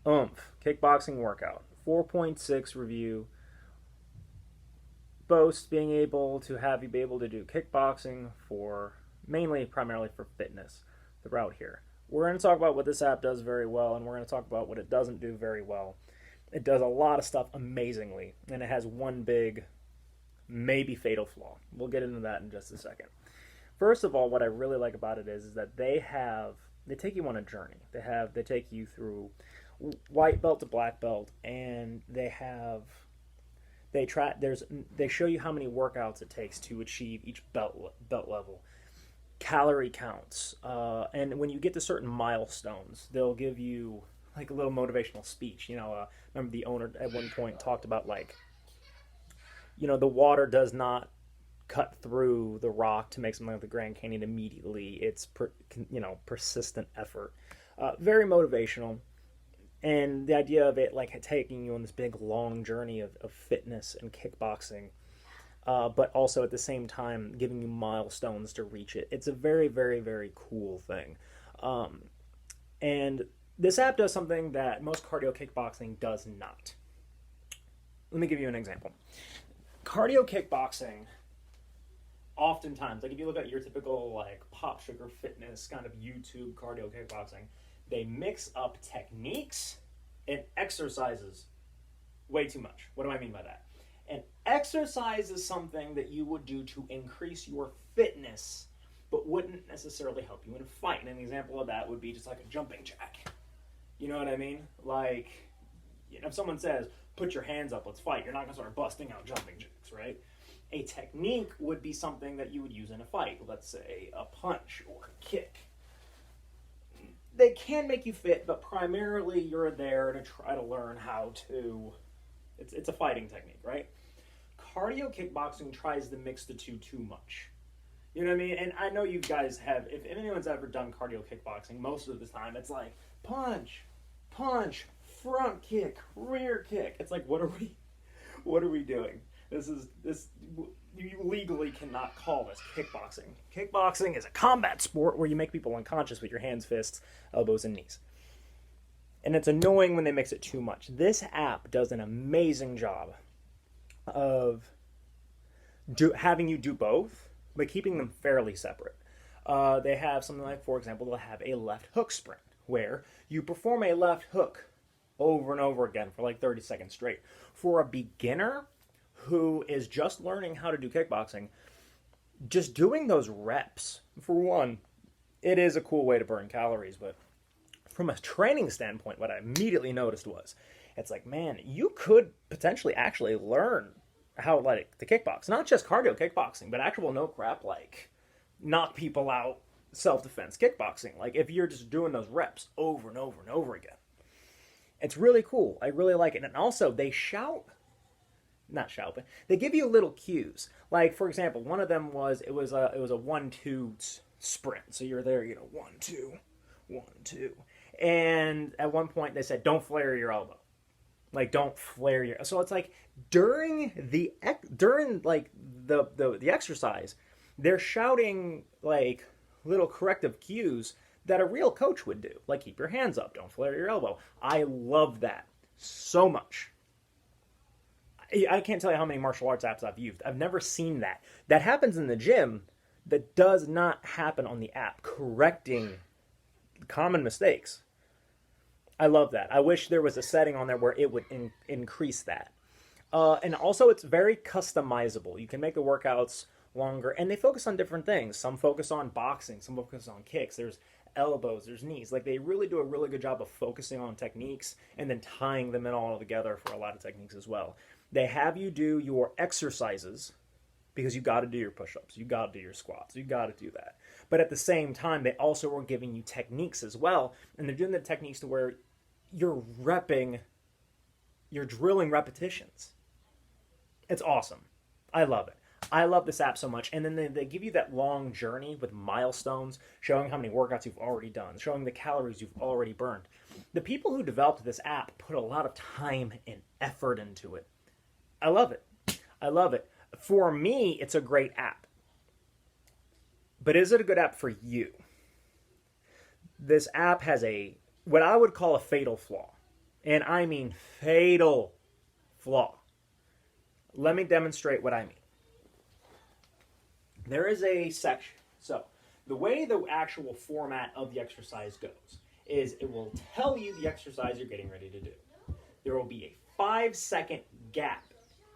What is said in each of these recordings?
OOMPH, Kickboxing Workout, 4.6 review, boasts being able to have you be able to do kickboxing for primarily for fitness throughout here. We're going to talk about what this app does very well, and we're going to talk about what it doesn't do very well. It does a lot of stuff amazingly, and it has one big, maybe fatal flaw. We'll get into that in just a second. First of all, what I really like about it is that they take you on a journey. They take you through white belt to black belt, and they show you how many workouts it takes to achieve each belt level, calorie counts, and when you get to certain milestones, they'll give you like a little motivational speech. Remember the owner at one point talked about the water does not cut through the rock to make something like the Grand Canyon immediately. It's persistent effort. Very motivational. And the idea of it like taking you on this big long journey of fitness and kickboxing, but also at the same time giving you milestones to reach it. It's a very, very, very cool thing. And this app does something that most cardio kickboxing does not. Let me give you an example. Cardio kickboxing, oftentimes, like if you look at your typical like Pop Sugar Fitness kind of YouTube cardio kickboxing, they mix up techniques and exercises way too much. What do I mean by that? An exercise is something that you would do to increase your fitness, but wouldn't necessarily help you in a fight. And an example of that would be just like a jumping jack. You know what I mean? Like, if someone says, put your hands up, let's fight, you're not going to start busting out jumping jacks, right? A technique would be something that you would use in a fight. Let's say a punch or a kick. They can make you fit, but primarily you're there to try to learn how to... It's a fighting technique, right? Cardio kickboxing tries to mix the two too much. You know what I mean? And I know you guys have... If anyone's ever done cardio kickboxing, most of the time it's like, punch, front kick, rear kick. It's like, what are we doing? You legally cannot call this kickboxing. Kickboxing is a combat sport where you make people unconscious with your hands, fists, elbows, and knees. And it's annoying when they mix it too much. This app does an amazing job of having you do both, but keeping them fairly separate. They have something like, for example, they'll have a left hook sprint, where you perform a left hook over and over again for like 30 seconds straight. For a beginner who is just learning how to do kickboxing, just doing those reps, for one, it is a cool way to burn calories, but from a training standpoint, what I immediately noticed was, it's like, man, you could potentially actually learn how to kickbox. Not just cardio kickboxing, but actual no crap, like knock people out, self-defense kickboxing. Like if you're just doing those reps over and over and over again. It's really cool. I really like it. And also they but they give you little cues. Like for example, one of them was it was a 1-2 sprint. So you're there, 1-2, 1-2. And at one point they said, don't flare your elbow. Like don't flare your... So it's like during the exercise, they're shouting like little corrective cues that a real coach would do. Like keep your hands up, don't flare your elbow. I love that so much. I can't tell you how many martial arts apps I've used. I've never seen that. That happens in the gym. That does not happen on the app. Correcting common mistakes. I love that. I wish there was a setting on there where it would increase that. And also it's very customizable. You can make the workouts longer, and they focus on different things. Some focus on boxing, some focus on kicks. There's elbows, there's knees. Like they really do a really good job of focusing on techniques and then tying them in all together for a lot of techniques as well. They have you do your exercises because you got to do your push-ups, you got to do your squats, you got to do that. But at the same time, they also are giving you techniques as well, and they're doing the techniques to where you're drilling repetitions. It's awesome. I love it. I love this app so much. And then they give you that long journey with milestones, showing how many workouts you've already done, showing the calories you've already burned. The people who developed this app put a lot of time and effort into it. I love it. I love it. For me, it's a great app. But is it a good app for you? This app has what I would call a fatal flaw. And I mean fatal flaw. Let me demonstrate what I mean. There is a section. So the way the actual format of the exercise goes is it will tell you the exercise you're getting ready to do. There will be a 5-second gap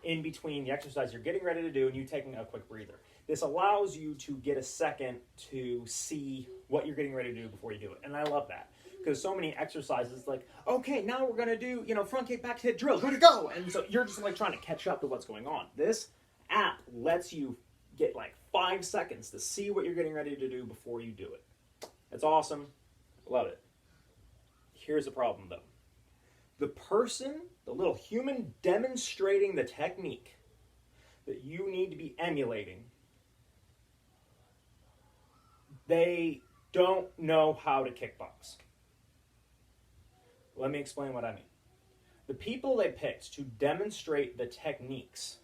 in between the exercise you're getting ready to do and you taking a quick breather. This allows you to get a second to see what you're getting ready to do before you do it. And I love that. Because so many exercises, like, okay, now we're going to do, front kick, back hit drills, ready to go. And so you're just like trying to catch up to what's going on. This app lets you get like 5 seconds to see what you're getting ready to do before you do it. It's awesome. Love it. Here's the problem, though. The person, the little human demonstrating the technique that you need to be emulating, they don't know how to kickbox. Let me explain what I mean. The people they picked to demonstrate the techniques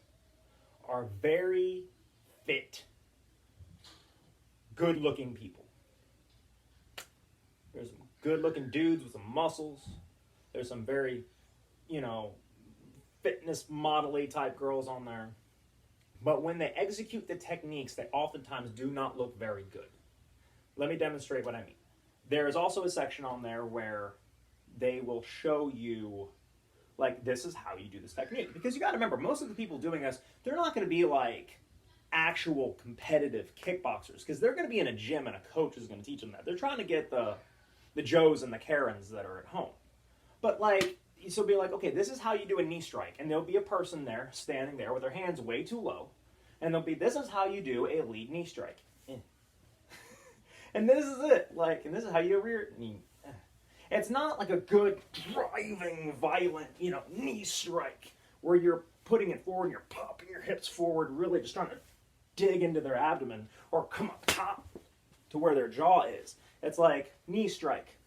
are very fit, good-looking people. There's some good-looking dudes with some muscles. There's some very, fitness model-y type girls on there. But when they execute the techniques, they oftentimes do not look very good. Let me demonstrate what I mean. There is also a section on there where they will show you, like, this is how you do this technique. Because you got to remember, most of the people doing this, they're not going to be like actual competitive kickboxers, because they're going to be in a gym and a coach is going to teach them that. They're trying to get the Joes and the Karens that are at home. But like, so be like, okay, this is how you do a knee strike, and there'll be a person there standing there with their hands way too low, and they'll be, this is how you do a lead knee strike. And this is it, like, and this is how you do a rear knee. It's not like a good driving, violent, knee strike where you're putting it forward and you're popping your hips forward, really just trying to dig into their abdomen or come up top to where their jaw is. It's like knee strike.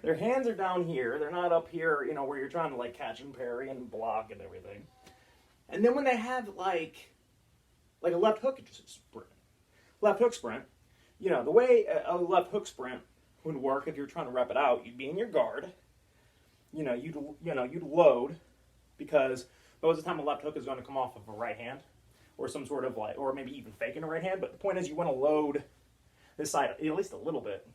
Their hands are down here. They're not up here, where you're trying to like catch and parry and block and everything. And then when they have like a left hook sprint, the way a left hook sprint would work if you're trying to rep it out, you'd be in your guard. You'd load, because most of the time a left hook is going to come off of a right hand or some sort of or maybe even faking a right hand. But the point is, you want to load this side at least a little bit.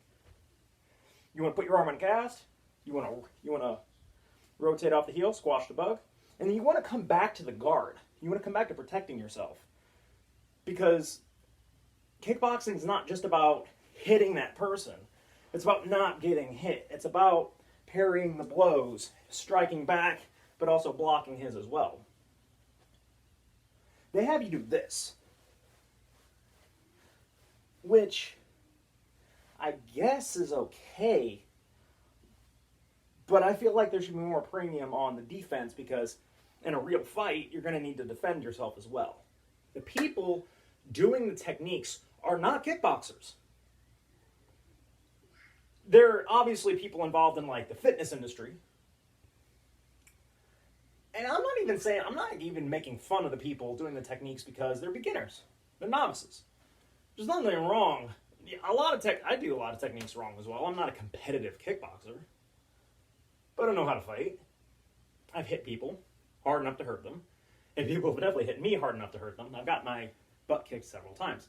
You want to put your arm on cast. You want to rotate off the heel, squash the bug, and then you want to come back to the guard. You want to come back to protecting yourself, because kickboxing is not just about hitting that person. It's about not getting hit. It's about parrying the blows, striking back, but also blocking his as well. They have you do this, which I guess is okay, but I feel like there should be more premium on the defense, because in a real fight, you're going to need to defend yourself as well. The people doing the techniques are not kickboxers. They're obviously people involved in like the fitness industry. And I'm not even making fun of the people doing the techniques because they're beginners. They're novices. There's nothing wrong. I do a lot of techniques wrong as well. I'm not a competitive kickboxer, but I know how to fight. I've hit people hard enough to hurt them, and people have definitely hit me hard enough to hurt them. I've got my butt kicked several times.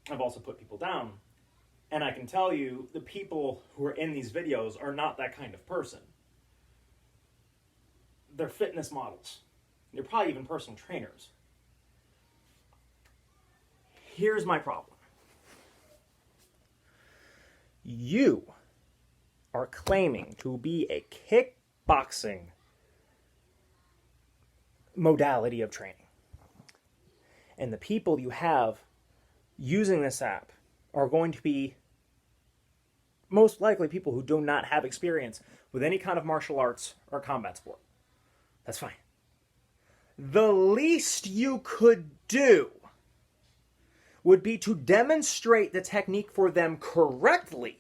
I've also put people down, and I can tell you the people who are in these videos are not that kind of person. They're fitness models. They're probably even personal trainers. Here's my problem. You are claiming to be a kickboxing modality of training. And the people you have using this app are going to be most likely people who do not have experience with any kind of martial arts or combat sport. That's fine. The least you could do would be to demonstrate the technique for them correctly.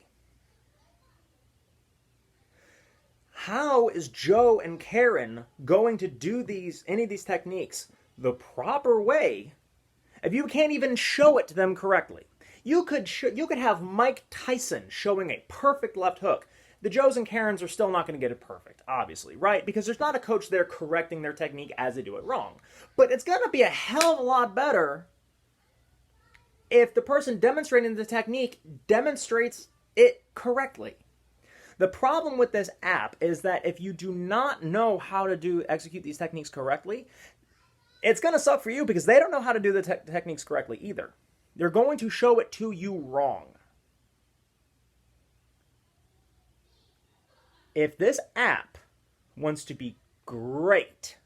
How is Joe and Karen going to do any of these techniques the proper way if you can't even show it to them correctly? You could have Mike Tyson showing a perfect left hook. The Joes and Karens are still not going to get it perfect, obviously, right? Because there's not a coach there correcting their technique as they do it wrong. But it's going to be a hell of a lot better if the person demonstrating the technique demonstrates it correctly. The problem with this app is that if you do not know how to execute these techniques correctly, it's going to suck for you because they don't know how to do the techniques correctly either. They're going to show it to you wrong. If this app wants to be great,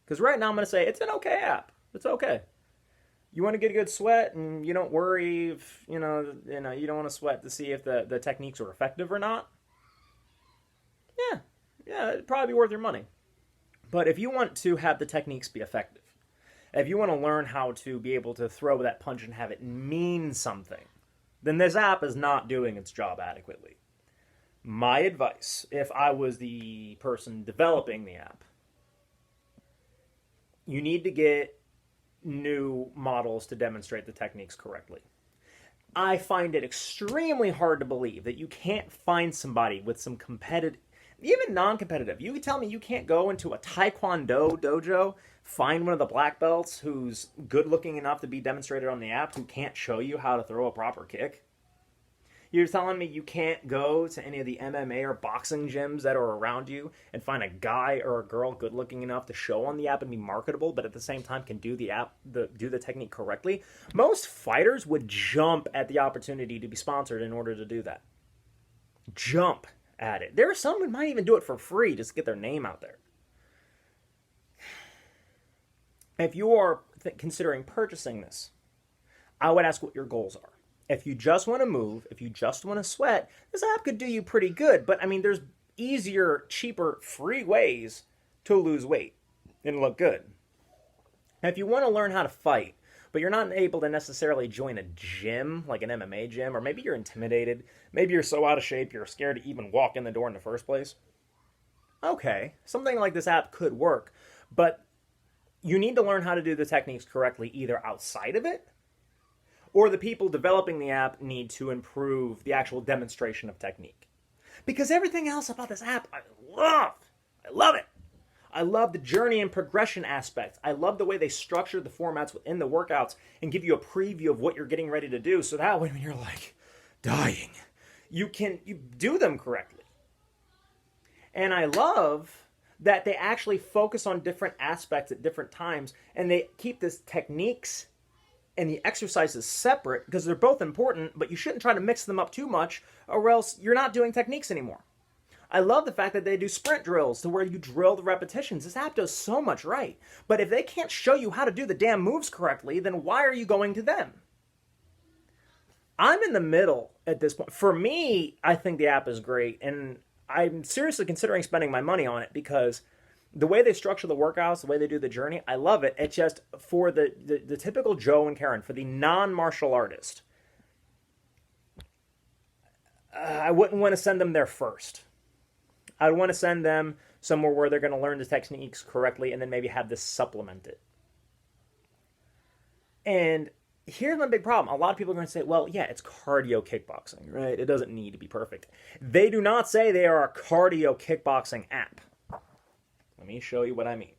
because right now I'm going to say it's an okay app. It's okay. You want to get a good sweat and you don't worry if, you don't want to sweat to see if the techniques are effective or not. Yeah, it'd probably be worth your money. But if you want to have the techniques be effective, if you want to learn how to be able to throw that punch and have it mean something, then this app is not doing its job adequately. My advice, if I was the person developing the app, you need to get new models to demonstrate the techniques correctly. I find it extremely hard to believe that you can't find somebody with some competitive, even non-competitive. You can tell me you can't go into a Taekwondo dojo, find one of the black belts who's good looking enough to be demonstrated on the app who can't show you how to throw a proper kick? You're telling me you can't go to any of the MMA or boxing gyms that are around you and find a guy or a girl good looking enough to show on the app and be marketable, but at the same time can do the technique correctly? Most fighters would jump at the opportunity to be sponsored in order to do that. Jump at it. There are some who might even do it for free just to get their name out there. If you are considering purchasing this, I would ask what your goals are. If you just want to move, if you just want to sweat, this app could do you pretty good. But, there's easier, cheaper, free ways to lose weight and look good. Now, if you want to learn how to fight, but you're not able to necessarily join a gym, like an MMA gym, or maybe you're intimidated, maybe you're so out of shape you're scared to even walk in the door in the first place, okay, something like this app could work. But you need to learn how to do the techniques correctly either outside of it, or the people developing the app need to improve the actual demonstration of technique. Because everything else about this app, I love. I love it. I love the journey and progression aspect. I love the way they structure the formats within the workouts and give you a preview of what you're getting ready to do. So that way when you're like dying, you do them correctly. And I love that they actually focus on different aspects at different times and they keep this techniques and the exercises separate because they're both important, but you shouldn't try to mix them up too much or else you're not doing techniques anymore. I love the fact that they do sprint drills to where you drill the repetitions. This app does so much right. But if they can't show you how to do the damn moves correctly, then why are you going to them? I'm in the middle at this point. For me, I think the app is great, and I'm seriously considering spending my money on it because the way they structure the workouts, the way they do the journey, I love it. It's just for the typical Joe and Karen, for the non-martial artist, I wouldn't want to send them there first. I would want to send them somewhere where they're going to learn the techniques correctly and then maybe have this supplemented. And here's my big problem. A lot of people are going to say, well, yeah, it's cardio kickboxing, right? It doesn't need to be perfect. They do not say they are a cardio kickboxing app. Let me show you what I mean.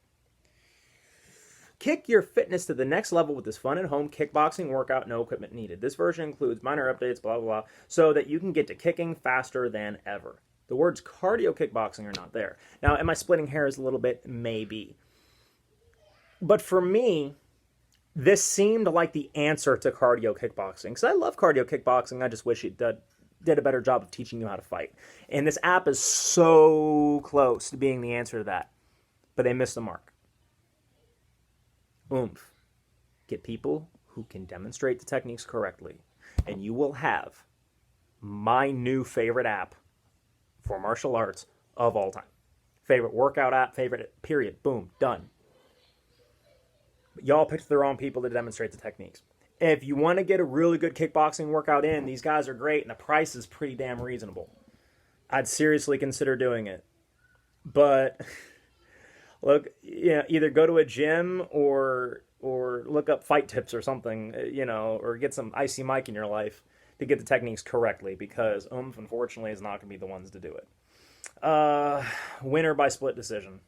Kick your fitness to the next level with this fun at home kickboxing workout, no equipment needed. This version includes minor updates, blah, blah, blah, so that you can get to kicking faster than ever. The words cardio kickboxing are not there. Now, am I splitting hairs a little bit? Maybe. But for me, this seemed like the answer to cardio kickboxing. Because I love cardio kickboxing. I just wish it did a better job of teaching you how to fight. And this app is so close to being the answer to that. But they missed the mark. OOMPH. Get people who can demonstrate the techniques correctly. And you will have my new favorite app for martial arts of all time. Favorite workout app, favorite, period. Boom, done. But y'all picked the wrong people to demonstrate the techniques. If you want to get a really good kickboxing workout in, these guys are great and the price is pretty damn reasonable. I'd seriously consider doing it. But look, either go to a gym or look up fight tips or something, or get some Icy Mike in your life. to get the techniques correctly, because OOMPH, unfortunately, is not going to be the ones to do it. Winner by split decision.